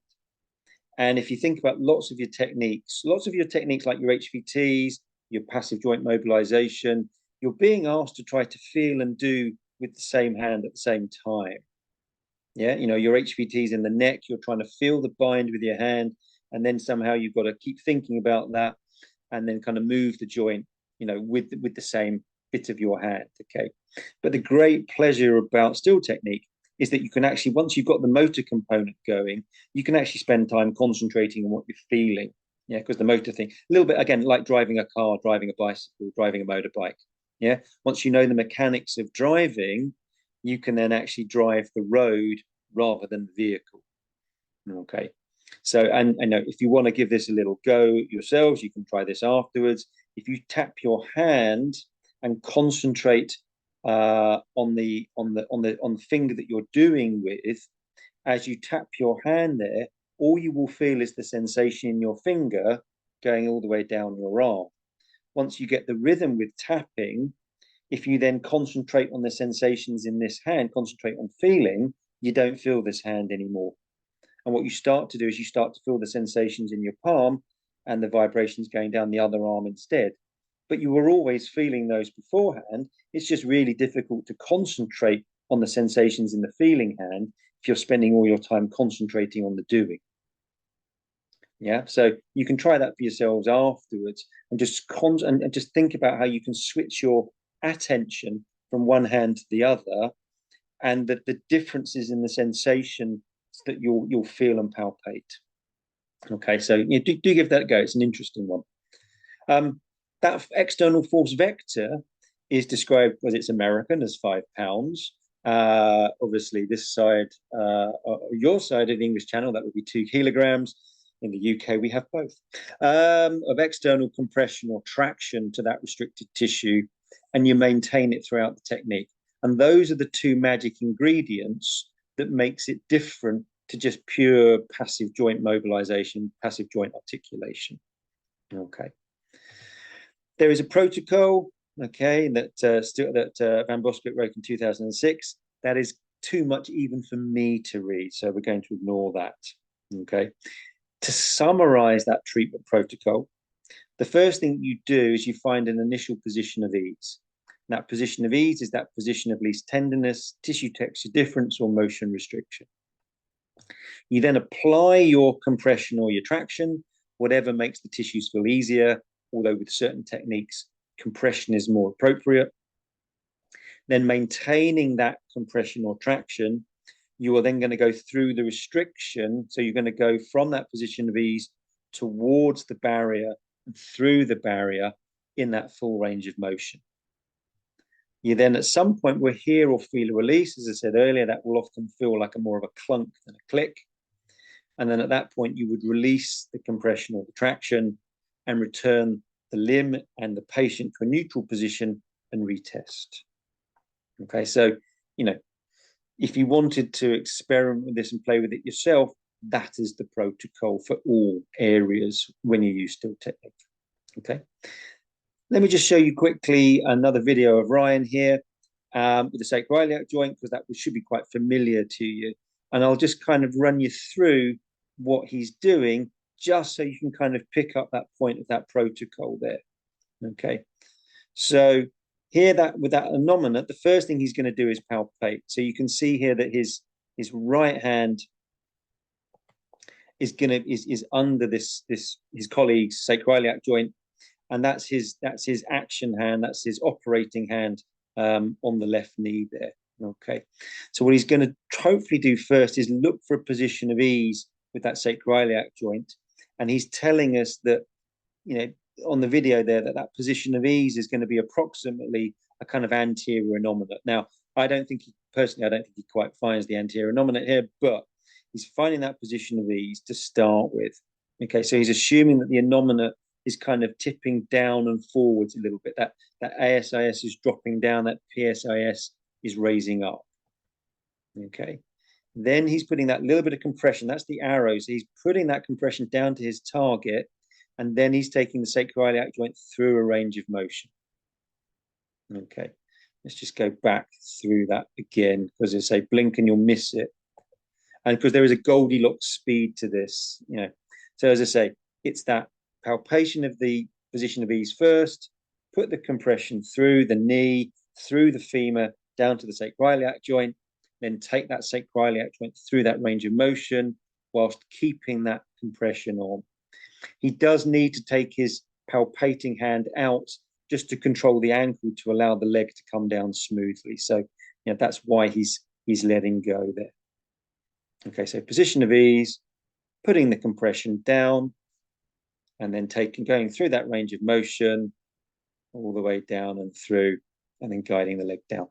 And if you think about lots of your techniques like your HVTs, your passive joint mobilization, you're being asked to try to feel and do with the same hand at the same time. Yeah, your HVTs in the neck, you're trying to feel the bind with your hand, and then somehow you've got to keep thinking about that and then kind of move the joint, with the same bit of your hand. Okay. But the great pleasure about still technique is that you can actually, once you've got the motor component going, you can actually spend time concentrating on what you're feeling. Yeah, because the motor thing, a little bit, again, like driving a car, driving a bicycle, driving a motorbike. Yeah, once you know the mechanics of driving, you can then actually drive the road rather than the vehicle. Okay. So, and I know if you want to give this a little go yourselves, you can try this afterwards. If you tap your hand and concentrate on the finger that you're doing with, as you tap your hand there, all you will feel is the sensation in your finger going all the way down your arm. Once you get the rhythm with tapping, if you then concentrate on the sensations in this hand, concentrate on feeling, you don't feel this hand anymore. And what you start to do is you start to feel the sensations in your palm and the vibrations going down the other arm instead. But you were always feeling those beforehand. It's just really difficult to concentrate on the sensations in the feeling hand if you're spending all your time concentrating on the doing. Yeah, so you can try that for yourselves afterwards and just think about how you can switch your attention from one hand to the other, and the differences in the sensation that you'll feel and palpate. Okay, so do give that a go. It's an interesting one. That external force vector is described, because it's American, as 5 pounds. Obviously, this side, your side of the English Channel, that would be 2 kilograms. In the UK, we have both of external compression or traction to that restricted tissue, and you maintain it throughout the technique. And those are the 2 magic ingredients that makes it different to just pure passive joint mobilization, passive joint articulation. Okay. There is a protocol, okay, that Van Bosbeek wrote in 2006. That is too much even for me to read, so we're going to ignore that. Okay. To summarize that treatment protocol, the first thing you do is you find an initial position of ease. And that position of ease is that position of least tenderness, tissue texture difference, or motion restriction. You then apply your compression or your traction, whatever makes the tissues feel easier, although with certain techniques, compression is more appropriate. Then maintaining that compression or traction, you are then going to go through the restriction. So you're going to go from that position of ease towards the barrier and through the barrier in that full range of motion. You then at some point will hear or feel a release. As I said earlier, that will often feel like more of a clunk than a click. And then at that point, you would release the compression or the traction and return the limb and the patient to a neutral position and retest. Okay, so, if you wanted to experiment with this and play with it yourself, that is the protocol for all areas when you use still technique. Okay. Let me just show you quickly another video of Ryan here with the sacroiliac joint, because that should be quite familiar to you. And I'll just kind of run you through what he's doing, just so you can kind of pick up that point of that protocol there. Okay. So here, that with that anomaly, the first thing he's going to do is palpate. So you can see here that his right hand is under this his colleague's sacroiliac joint, and that's his action hand, that's his operating hand on the left knee there. Okay, so what he's going to hopefully do first is look for a position of ease with that sacroiliac joint, and he's telling us that, on the video there, that position of ease is going to be approximately a kind of anterior nominate. Now, I don't think he quite finds the anterior nominate here, but he's finding that position of ease to start with. Okay, so he's assuming that the nominate is kind of tipping down and forwards a little bit. That ASIS is dropping down, that PSIS is raising up. Okay, then he's putting that little bit of compression. That's the arrows. So he's putting that compression down to his target, and then he's taking the sacroiliac joint through a range of motion. Okay, let's just go back through that again, because as I say, blink and you'll miss it. And because there is a Goldilocks speed to this, So as I say, it's that palpation of the position of ease first, put the compression through the knee, through the femur, down to the sacroiliac joint, then take that sacroiliac joint through that range of motion whilst keeping that compression on. He does need to take his palpating hand out just to control the ankle to allow the leg to come down smoothly. So, that's why he's letting go there. Okay, so position of ease, putting the compression down, and then going through that range of motion all the way down and through, and then guiding the leg down.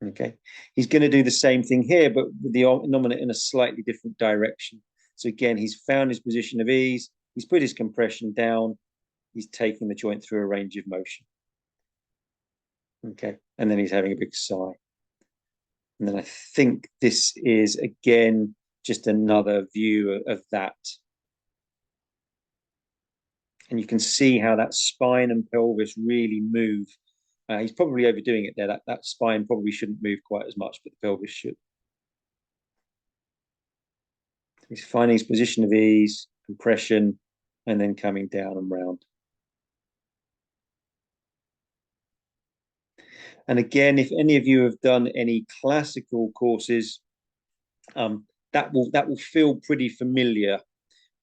Okay, he's going to do the same thing here, but with the nominate in a slightly different direction. So again, he's found his position of ease, he's put his compression down, he's taking the joint through a range of motion. Okay, and then he's having a big sigh. And then I think this is, again, just another view of that. And you can see how that spine and pelvis really move. He's probably overdoing it there. That spine probably shouldn't move quite as much, but the pelvis should. He's finding his position of ease, compression, and then coming down and round. And again, if any of you have done any classical courses, that will feel pretty familiar,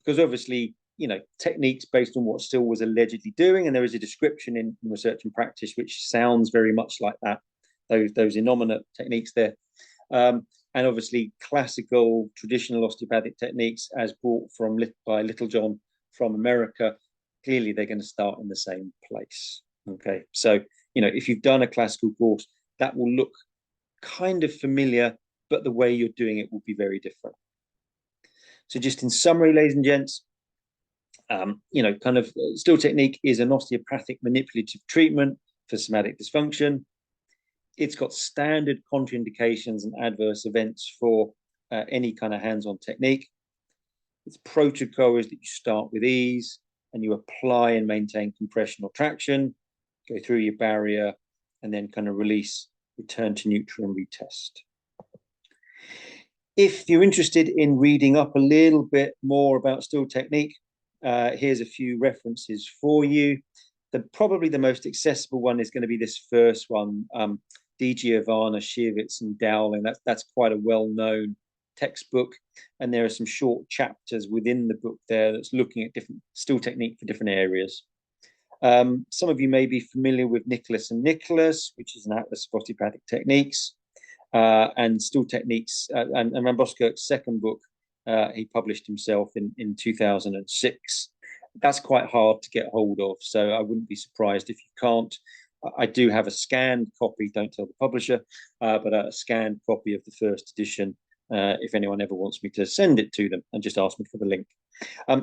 because obviously, techniques based on what Still was allegedly doing, and there is a description in Research and Practice which sounds very much like that, those innominate techniques there. And obviously classical traditional osteopathic techniques as brought by Littlejohn from America, clearly they're going to start in the same place. Okay, so if you've done a classical course, that will look kind of familiar, but the way you're doing it will be very different. So just in summary, ladies and gents, Still technique is an osteopathic manipulative treatment for somatic dysfunction. It's got standard contraindications and adverse events for any kind of hands-on technique. Its protocol is that you start with ease, and you apply and maintain compression or traction, go through your barrier, and then kind of release, return to neutral and retest. If you're interested in reading up a little bit more about still technique, here's a few references for you. Probably the most accessible one is going to be this first one, Di Giovanna, Shivitz, and Dowling. That's quite a well-known textbook, and there are some short chapters within the book there that's looking at different still technique for different areas. Some of you may be familiar with Nicholas and Nicholas, which is an atlas of osteopathic techniques, and still techniques, and Ramboskirk's second book, he published himself in 2006. That's quite hard to get hold of, so I wouldn't be surprised if you can't. I do have a scanned copy, don't tell the publisher, but a scanned copy of the first edition, if anyone ever wants me to send it to them, and just ask me for the link.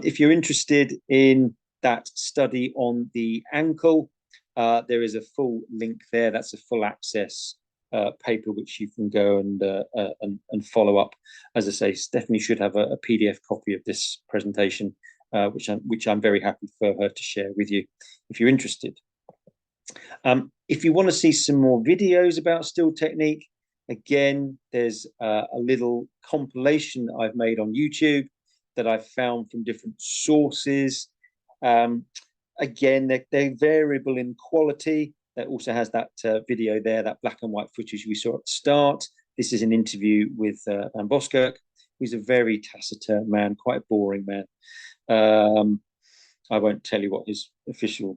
If you're interested in that study on the ankle, there is a full link there. That's a full access paper which you can go and follow up. As I say, Stephanie should have a PDF copy of this presentation, which I'm very happy for her to share with you if you're interested. If you want to see some more videos about still technique, again, there's a little compilation I've made on YouTube that I've found from different sources. Again, they're variable in quality. That also has that video there, that black and white footage we saw at the start. This is an interview with Ramboskirk, who's a very taciturn man, quite a boring man. I won't tell you what his official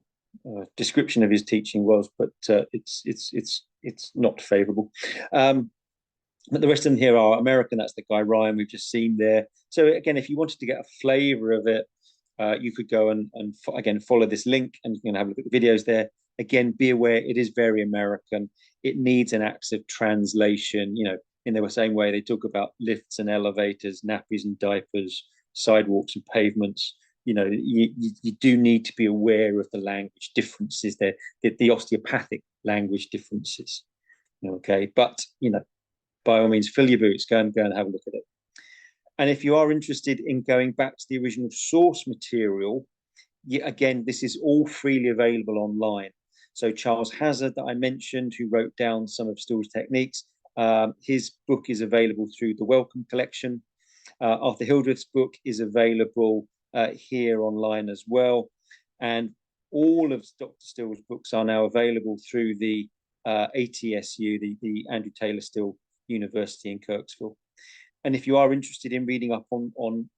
description of his teaching was, but it's not favourable. But the rest of them here are American. That's the guy Ryan we've just seen there. So again, if you wanted to get a flavour of it, you could go and again follow this link, and you can have a look at the videos there. Again, be aware it is very American. It needs an active translation. You know, in the same way they talk about lifts and elevators, nappies and diapers, sidewalks and pavements. You know, you do need to be aware of the language differences there, the osteopathic language differences. Okay, but you know, by all means, fill your boots, go and have a look at it. And if you are interested in going back to the original source material, again, this is all freely available online. So Charles Hazard, that I mentioned, who wrote down some of Still's techniques, his book is available through the Wellcome Collection. Arthur Hildreth's book is available here online as well. And all of Dr. Still's books are now available through the ATSU, the Andrew Taylor Still University in Kirksville. And if you are interested in reading up on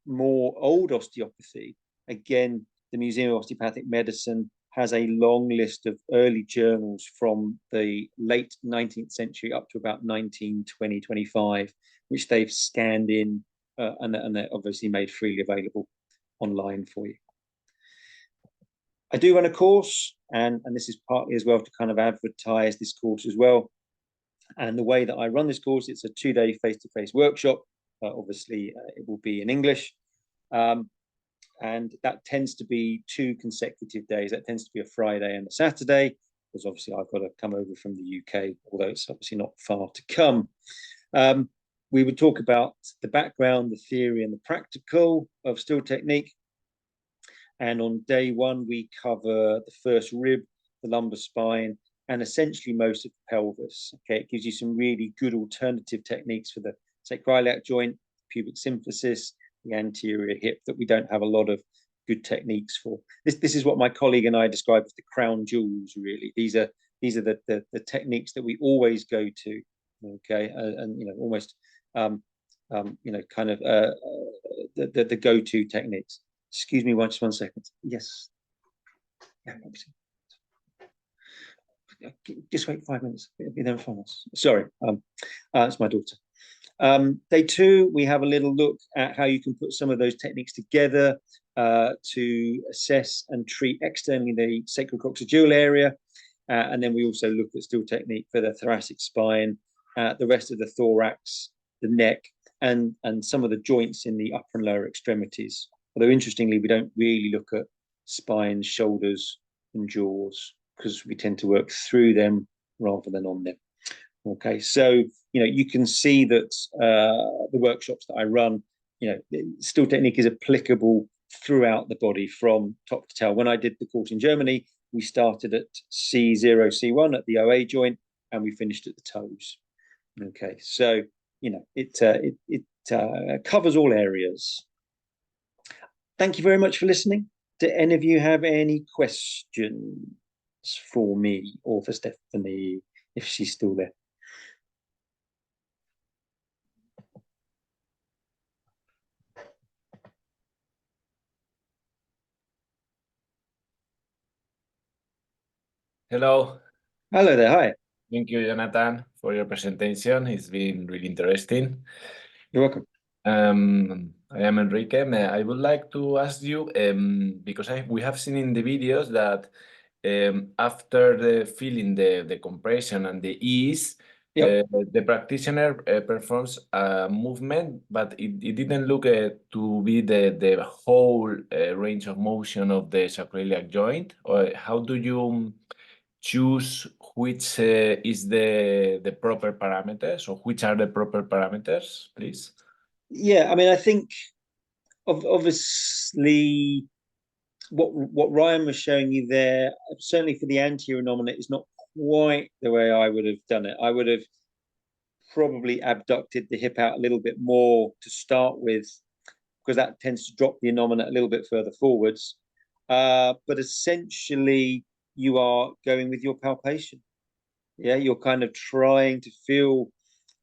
more old osteopathy, again, the Museum of Osteopathic Medicine has a long list of early journals from the late 19th century up to about 1920, 25, which they've scanned in and they're obviously made freely available online for you. I do run a course, and this is partly as well to kind of advertise this course as well. And the way that I run this course, it's a 2-day face-to-face workshop. Obviously, it will be in English. And that tends to be 2 consecutive days. That tends to be a Friday and a Saturday, because obviously I've got to come over from the UK, although it's obviously not far to come. We would talk about the background, the theory, and the practical of still technique. And on day 1, we cover the first rib, the lumbar spine, and essentially most of the pelvis. Okay, it gives you some really good alternative techniques for the sacroiliac joint, pubic symphysis, the anterior hip, that we don't have a lot of good techniques for. This is what my colleague and I describe as the crown jewels. Really, these are the techniques that we always go to. Okay, and you know, almost you know, kind of the go-to techniques. Excuse me, just 1 second. Yes. Yeah, just wait 5 minutes. It'll be there in 5 minutes. Sorry, it's my daughter. Day 2, we have a little look at how you can put some of those techniques together to assess and treat externally the sacrococcygeal area. And then we also look at still technique for the thoracic spine, the rest of the thorax, the neck, and some of the joints in the upper and lower extremities. Although interestingly, we don't really look at spines, shoulders, and jaws, because we tend to work through them rather than on them. Okay, so you know, you can see that the workshops that I run, you know, still technique is applicable throughout the body from top to tail. When I did the course in Germany, we started at C0, C1 at the OA joint, and we finished at the toes. Okay, so it covers all areas. Thank you very much for listening. Do any of you have any questions for me or for Stephanie, if she's still there? Hello. Hello there. Hi. Thank you, Jonathan, for your presentation. It's been really interesting. You're welcome. I am Enrique. I would like to ask you, because we have seen in the videos that after feeling the compression and the ease, Yep. the practitioner performs a movement, but it didn't look to be the whole range of motion of the sacroiliac joint. Or how do you choose which is the proper parameters, or which are the proper parameters, please? Yeah, I mean, I think obviously what Ryan was showing you there, certainly for the anterior nominate, is not quite the way I would have done it. I would have probably abducted the hip out a little bit more to start with, because that tends to drop the innominate a little bit further forwards. But essentially, you are going with your palpation. Yeah, you're kind of trying to feel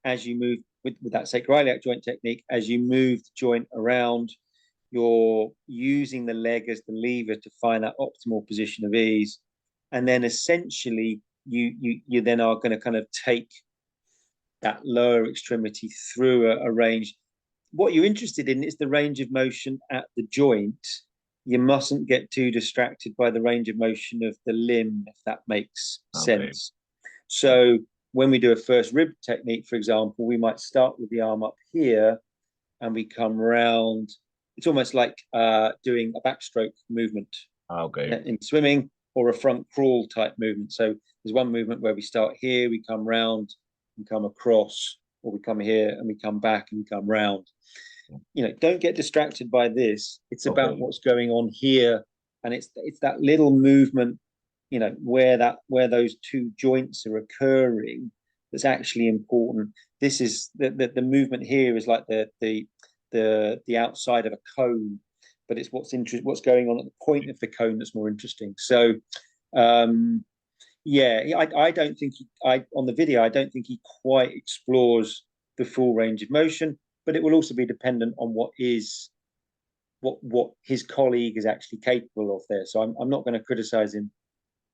as you move with that sacroiliac joint technique, as you move the joint around, you're using the leg as the lever to find that optimal position of ease. And then essentially you then are going to kind of take that lower extremity through a range. What you're interested in is the range of motion at the joint. You mustn't get too distracted by the range of motion of the limb, if that makes sense. So when we do a first rib technique, for example, we might start with the arm up here and we come round. It's almost like doing a backstroke movement in swimming, or a front crawl type movement. So there's one movement where we start here, we come round and come across, or we come here and we come back and we come round. Don't get distracted by this. It's about what's going on here, and it's that little movement, where those two joints are occurring, that's actually important. This is the movement here is like the outside of a cone, but it's what's going on at the point of the cone that's more interesting. So I don't think on the video, I don't think he quite explores the full range of motion, but it will also be dependent on what his colleague is actually capable of there. So I'm not going to criticize him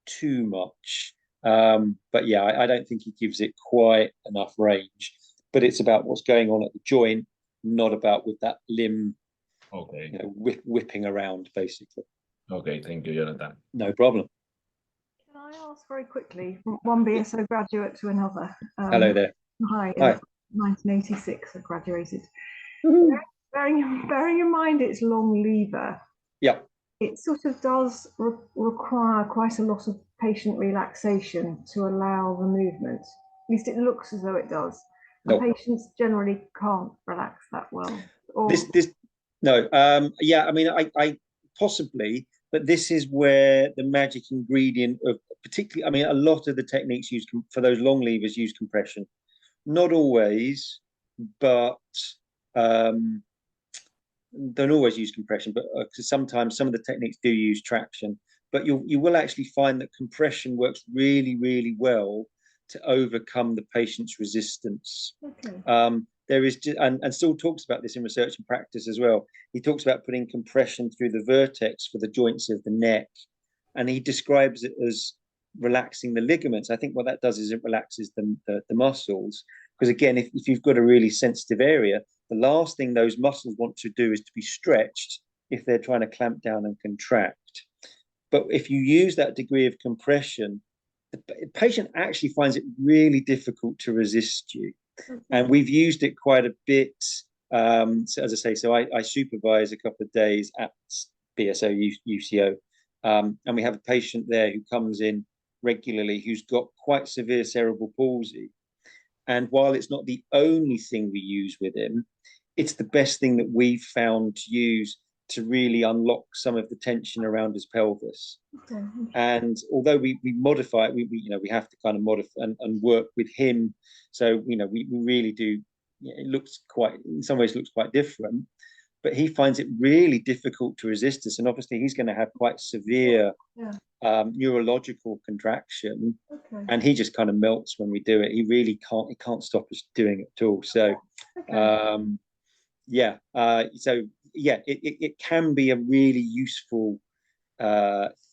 too much. But yeah, I don't think he gives it quite enough range. But it's about what's going on at the joint, not about with that limb, whipping around, basically. Okay, thank you, Jonathan. No problem. Can I ask very quickly, from one BSO graduate to another? Hello there. Hi. 1986, I graduated. Bearing in mind it's long lever. Yeah. It sort of does require quite a lot of patient relaxation to allow the movement. At least it looks as though it does. And patients generally can't relax that well. Yeah, I mean, I possibly, but this is where the magic ingredient of particularly, I mean, a lot of the techniques used for those long levers use compression. Not always, but don't always use compression, but sometimes some of the techniques do use traction. But you will actually find that compression works really, really well to overcome the patient's resistance. There is, and Still talks about this in research and practice as well. He talks about putting compression through the vertex for the joints of the neck, and he describes it as relaxing the ligaments. I think what that does is it relaxes the muscles, because again, if you've got a really sensitive area, the last thing those muscles want to do is to be stretched if they're trying to clamp down and contract. But if you use that degree of compression, the patient actually finds it really difficult to resist you. And we've used it quite a bit. So as I say, so I supervise a couple of days at BSO UCO, and we have a patient there who comes in regularly who's got quite severe cerebral palsy. And while it's not the only thing we use with him, it's the best thing that we've found to use. to really unlock some of the tension around his pelvis. Okay. And although we modify it, we have to kind of modify and work with him. So we really do. It looks quite, in some ways, looks quite different. But he finds it really difficult to resist us, and obviously he's going to have quite severe neurological contraction, and he just kind of melts when we do it. He really can't. He can't stop us doing it at all. So, it can be a really useful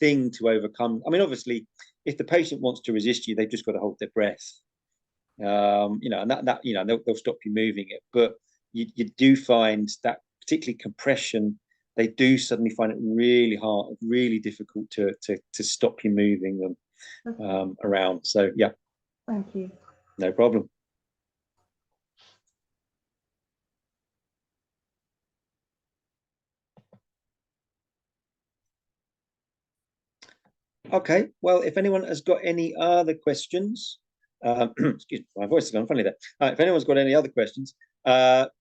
thing to overcome. I mean, obviously, if the patient wants to resist you, they've just got to hold their breath. And they'll stop you moving it. But you do find that, particularly compression, they do suddenly find it really hard, really difficult to stop you moving them around. So yeah. Thank you. No problem. Okay, well, if anyone has got any other questions, excuse me, my voice has gone funny there. If anyone's got any other questions,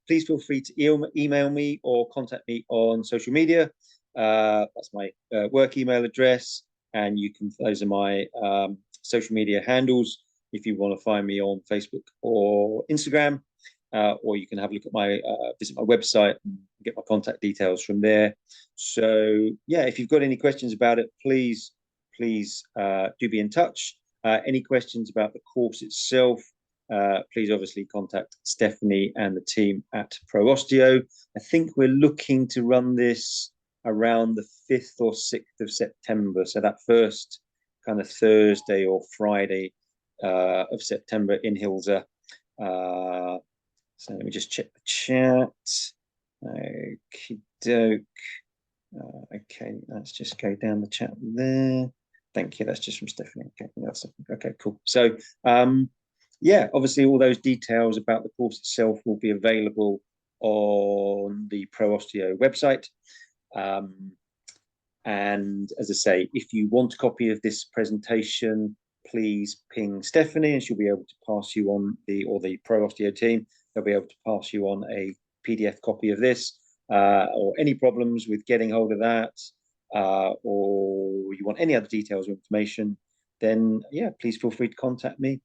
please feel free to email me or contact me on social media. That's my work email address, and those are my social media handles if you want to find me on Facebook or Instagram, or you can have a look at visit my website and get my contact details from there. So yeah, if you've got any questions about it, please do be in touch. Any questions about the course itself, please obviously contact Stephanie and the team at Pro Osteo. I think we're looking to run this around the 5th or 6th of September. So that first kind of Thursday or Friday of September in Hilsa. So let me just check the chat. Okie doke. Okay, let's just go down the chat there. Thank you. That's just from Stephanie. Okay, cool. So, yeah, obviously all those details about the course itself will be available on the Pro Osteo website. And as I say, if you want a copy of this presentation, please ping Stephanie and she'll be able to pass you on the Pro Osteo team. They'll be able to pass you on a PDF copy of this, or any problems with getting hold of that, or you want any other details or information, then yeah, please feel free to contact me.